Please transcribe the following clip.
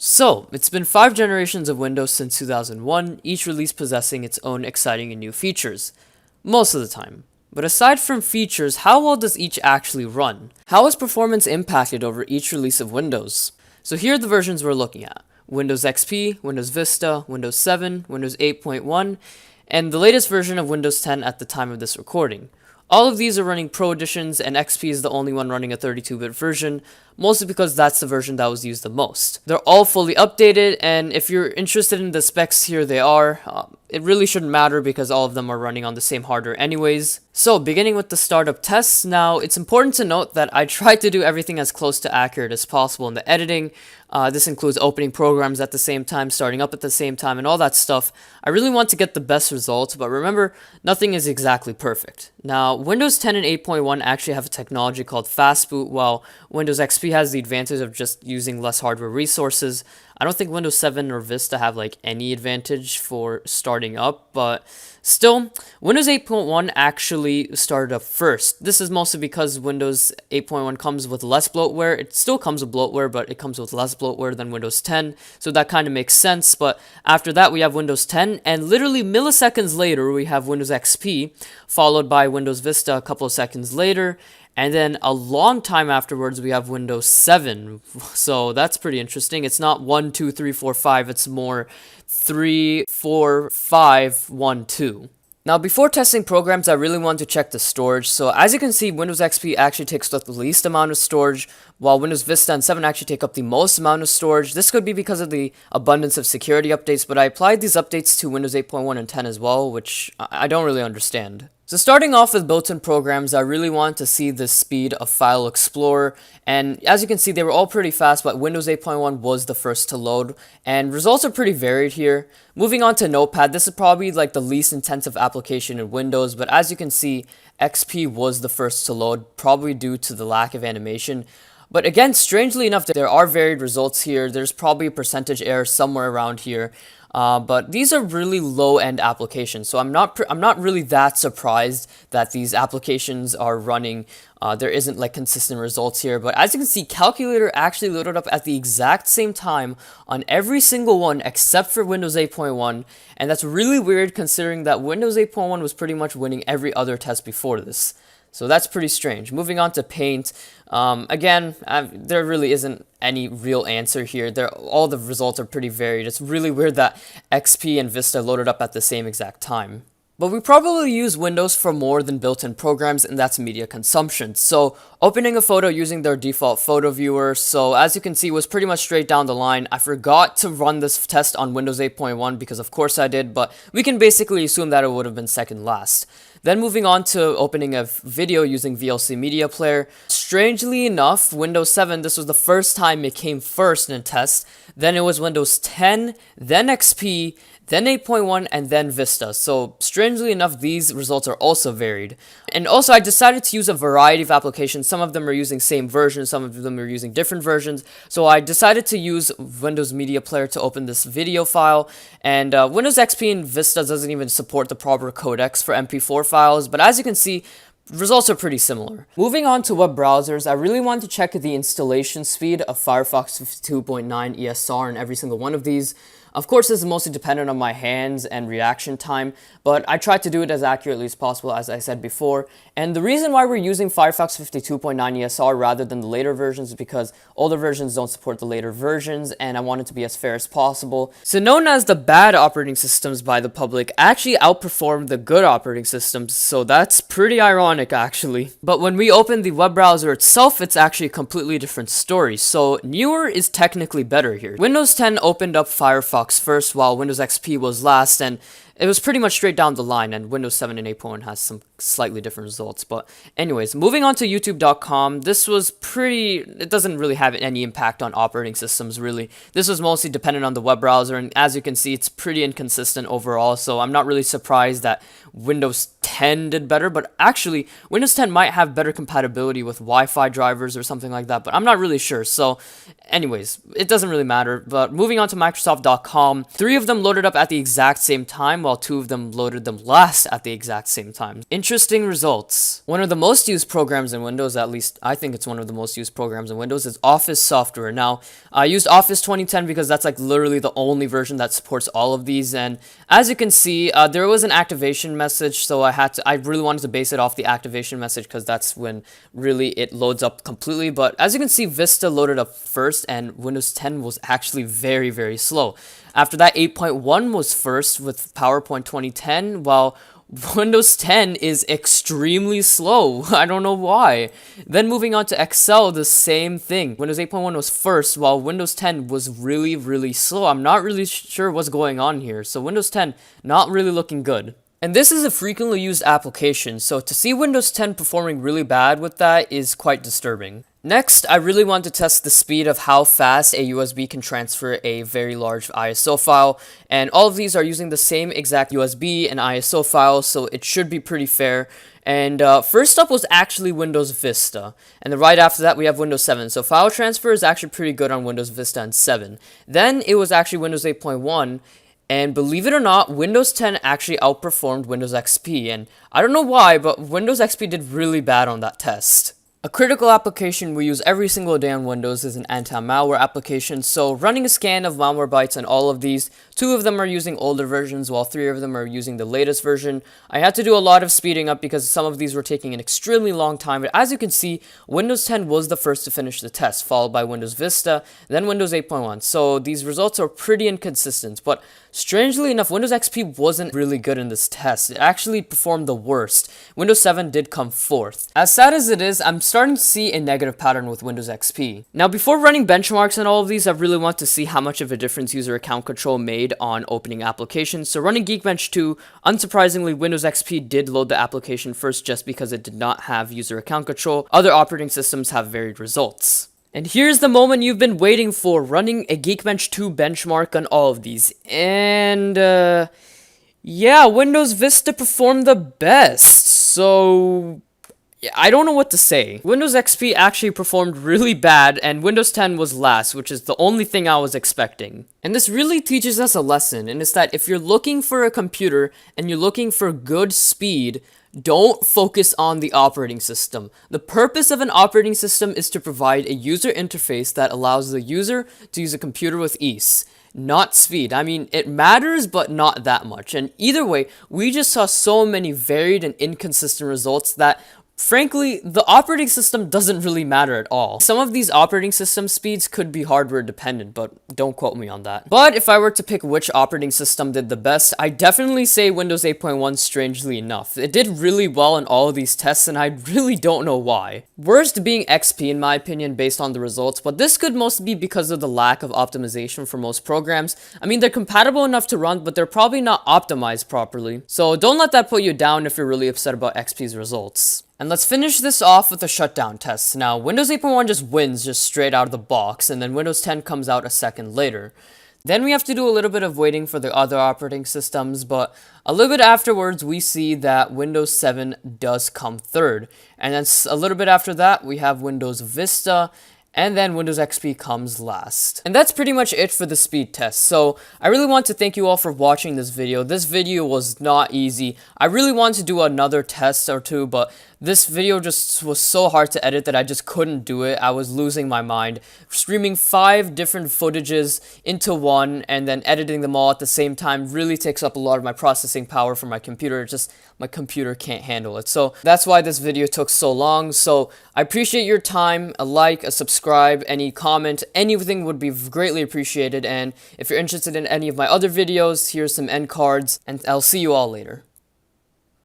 So, it's been 5 generations of Windows since 2001, each release possessing its own exciting and new features. Most of the time. But aside from features, how well does each actually run? How is performance impacted over each release of Windows? So here are the versions we're looking at. Windows XP, Windows Vista, Windows 7, Windows 8.1, and the latest version of Windows 10 at the time of this recording. All of these are running Pro Editions, and XP is the only one running a 32-bit version, mostly because that's the version that was used the most. They're all fully updated, and if you're interested in the specs, here they are. It really shouldn't matter because all of them are running on the same hardware anyways. So, beginning with the startup tests, now it's important to note that I tried to do everything as close to accurate as possible in the editing. This includes opening programs at the same time, starting up at the same time, and all that stuff. I really want to get the best results, but remember, nothing is exactly perfect. Now, Windows 10 and 8.1 actually have a technology called Fast Boot, while Windows XP has the advantage of just using less hardware resources. I don't think Windows 7 or Vista have like any advantage for starting up, but still, Windows 8.1 actually started up first. This is mostly because Windows 8.1 comes with less bloatware. It still comes with bloatware, but it comes with less bloatware than Windows 10, so that kind of makes sense. But after that, we have Windows 10, and literally milliseconds later, we have Windows XP, followed by Windows Vista a couple of seconds later. And then a long time afterwards, we have Windows 7. So that's pretty interesting. It's not 1, 2, 3, 4, 5. It's more 3, 4, 5, 1, 2. Now, before testing programs, I really want to check the storage. So as you can see, Windows XP actually takes up the least amount of storage, while Windows Vista and 7 actually take up the most amount of storage. This could be because of the abundance of security updates, but I applied these updates to Windows 8.1 and 10 as well, which I don't really understand. So starting off with built-in programs, I really want to see the speed of File Explorer, and as you can see, they were all pretty fast, but Windows 8.1 was the first to load, and results are pretty varied here. Moving on to Notepad, this is probably like the least intensive application in Windows, but as you can see, XP was the first to load, probably due to the lack of animation. But again, strangely enough, there are varied results here. There's probably a percentage error somewhere around here. But these are really low-end applications, so I'm not really that surprised that these applications are running. There isn't like consistent results here, but as you can see, Calculator actually loaded up at the exact same time on every single one except for Windows 8.1, and that's really weird considering that Windows 8.1 was pretty much winning every other test before this. So that's pretty strange. Moving on to Paint, again, there really isn't any real answer here. All the results are pretty varied. It's really weird that XP and Vista loaded up at the same exact time. But we probably use Windows for more than built-in programs, and that's media consumption. So opening a photo using their default photo viewer, so as you can see, was pretty much straight down the line. I forgot to run this test on Windows 8.1 because of course I did, but we can basically assume that it would have been second last. Then moving on to opening a video using VLC Media Player. Strangely enough, Windows 7, this was the first time it came first in a test. Then it was Windows 10, then XP, then 8.1, and then Vista. So strangely enough, these results are also varied. And also, I decided to use a variety of applications. Some of them are using same versions, some of them are using different versions. So I decided to use Windows Media Player to open this video file. And Windows XP and Vista doesn't even support the proper codecs for MP4 files. But as you can see, results are pretty similar. Moving on to web browsers, I really want to check the installation speed of Firefox 52.9 ESR in every single one of these. Of course, this is mostly dependent on my hands and reaction time, but I tried to do it as accurately as possible, as I said before. And the reason why we're using Firefox 52.9 ESR rather than the later versions is because older versions don't support the later versions, and I want it to be as fair as possible. So known as the bad operating systems by the public actually outperform the good operating systems, so that's pretty ironic actually. But when we open the web browser itself, it's actually a completely different story. So newer is technically better here. Windows 10 opened up Firefox first, while Windows XP was last, and it was pretty much straight down the line, and Windows 7 and 8.1 has some slightly different results. But anyways, moving on to YouTube.com, this was it doesn't really have any impact on operating systems, really. This was mostly dependent on the web browser, and as you can see, it's pretty inconsistent overall, so I'm not really surprised that Windows 10 did better, but actually, Windows 10 might have better compatibility with Wi-Fi drivers or something like that, but I'm not really sure. So anyways, it doesn't really matter. But moving on to Microsoft.com, 3 of them loaded up at the exact same time, while 2 of them loaded them last at the exact same time. Interesting results. One of the most used programs in Windows, at least I think it's one of the most used programs in Windows, is Office software. Now, I used Office 2010 because that's like literally the only version that supports all of these, and as you can see, there was an activation message, so I really wanted to base it off the activation message because that's when really it loads up completely. But as you can see, Vista loaded up first, and Windows 10 was actually very, very slow. After that, 8.1 was first with PowerPoint 2010, while Windows 10 is extremely slow. I don't know why. Then moving on to Excel, the same thing. Windows 8.1 was first, while Windows 10 was really, really slow. I'm not really sure what's going on here. So Windows 10, not really looking good. And this is a frequently used application, so to see Windows 10 performing really bad with that is quite disturbing. Next, I really want to test the speed of how fast a USB can transfer a very large ISO file, and all of these are using the same exact USB and ISO file, so it should be pretty fair. And first up was actually Windows Vista, and then right after that we have Windows 7, so file transfer is actually pretty good on Windows Vista and 7. Then it was actually Windows 8.1, and believe it or not, Windows 10 actually outperformed Windows XP, and I don't know why, but Windows XP did really bad on that test. A critical application we use every single day on Windows is an anti-malware application, so running a scan of Malwarebytes on all of these, 2 of them are using older versions while 3 of them are using the latest version. I had to do a lot of speeding up because some of these were taking an extremely long time, but as you can see, Windows 10 was the first to finish the test, followed by Windows Vista, then Windows 8.1, so these results are pretty inconsistent, but strangely enough, Windows XP wasn't really good in this test. It actually performed the worst. Windows 7 did come 4th. As sad as it is, I'm starting to see a negative pattern with Windows XP. Now, before running benchmarks on all of these, I really want to see how much of a difference user account control made on opening applications. So running Geekbench 2, unsurprisingly, Windows XP did load the application first just because it did not have user account control. Other operating systems have varied results. And here's the moment you've been waiting for, running a Geekbench 2 benchmark on all of these. And, yeah, Windows Vista performed the best, so yeah, I don't know what to say. Windows XP actually performed really bad, and Windows 10 was last, which is the only thing I was expecting. And this really teaches us a lesson, and it's that if you're looking for a computer and you're looking for good speed, don't focus on the operating system. The purpose of an operating system is to provide a user interface that allows the user to use a computer with ease, not speed. I mean, it matters, but not that much. And either way, we just saw so many varied and inconsistent results that frankly, the operating system doesn't really matter at all. Some of these operating system speeds could be hardware dependent, but don't quote me on that. But if I were to pick which operating system did the best, I definitely say Windows 8.1, strangely enough. It did really well in all of these tests, and I really don't know why. Worst being XP in my opinion based on the results, but this could mostly be because of the lack of optimization for most programs. I mean, they're compatible enough to run, but they're probably not optimized properly. So don't let that put you down if you're really upset about XP's results. And let's finish this off with a shutdown test. Now, Windows 8.1 just wins just straight out of the box, and then Windows 10 comes out a second later. Then we have to do a little bit of waiting for the other operating systems, but a little bit afterwards, we see that Windows 7 does come third. And then a little bit after that, we have Windows Vista, and then Windows XP comes last. And that's pretty much it for the speed test. So I really want to thank you all for watching this video. This video was not easy. I really wanted to do another test or two, but this video just was so hard to edit that I just couldn't do it. I was losing my mind. Streaming 5 different footages into one and then editing them all at the same time really takes up a lot of my processing power for my computer. My computer can't handle it. So that's why this video took so long. So I appreciate your time. A like, a subscribe, any comment, anything would be greatly appreciated. And if you're interested in any of my other videos, here's some end cards, and I'll see you all later.